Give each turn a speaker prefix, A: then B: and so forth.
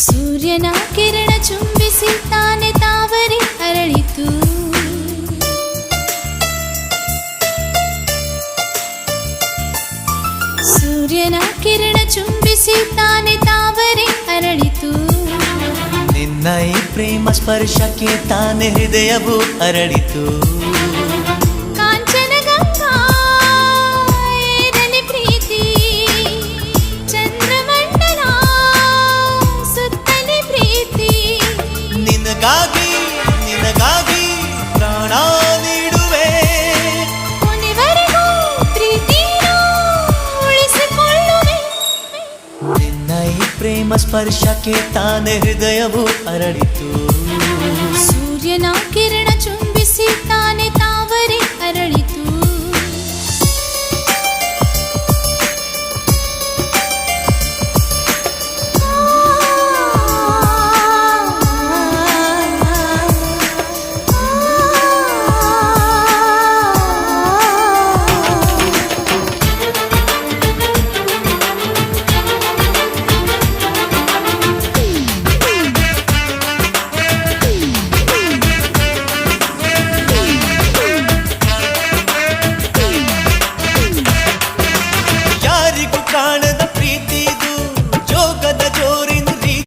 A: ಸೂರ್ಯನ ಕಿರಣ ಚುಂಬಿಸಿ ತಾನೆ ತಾವರೆ ಅರಳಿತು. ಸೂರ್ಯನ ಕಿರಣ ಚುಂಬಿಸಿ ತಾನೆ ತಾವರೆ ಅರಳಿತು.
B: ನಿನ್ನ ಈ ಪ್ರೇಮ ಸ್ಪರ್ಶಕ್ಕೆ ತಾನೆ ಹೃದಯವು ಅರಳಿತು. ನಿನಗಾಗಿ ಪ್ರಾಣ ನೀಡುವೆ,
A: ಕೊನೆವರೆಗೂ ಪ್ರೀತಿಯನ್ನು ಉಳಿಸಿಕೊಳ್ಳುವೆ.
B: ನಿನ್ನ ಈ ಪ್ರೇಮ ಸ್ಪರ್ಶಕ್ಕೆ ತಾನೆ ಹೃದಯವು ಅರಳಿತು.
A: ಸೂರ್ಯನ ಕಿರಣ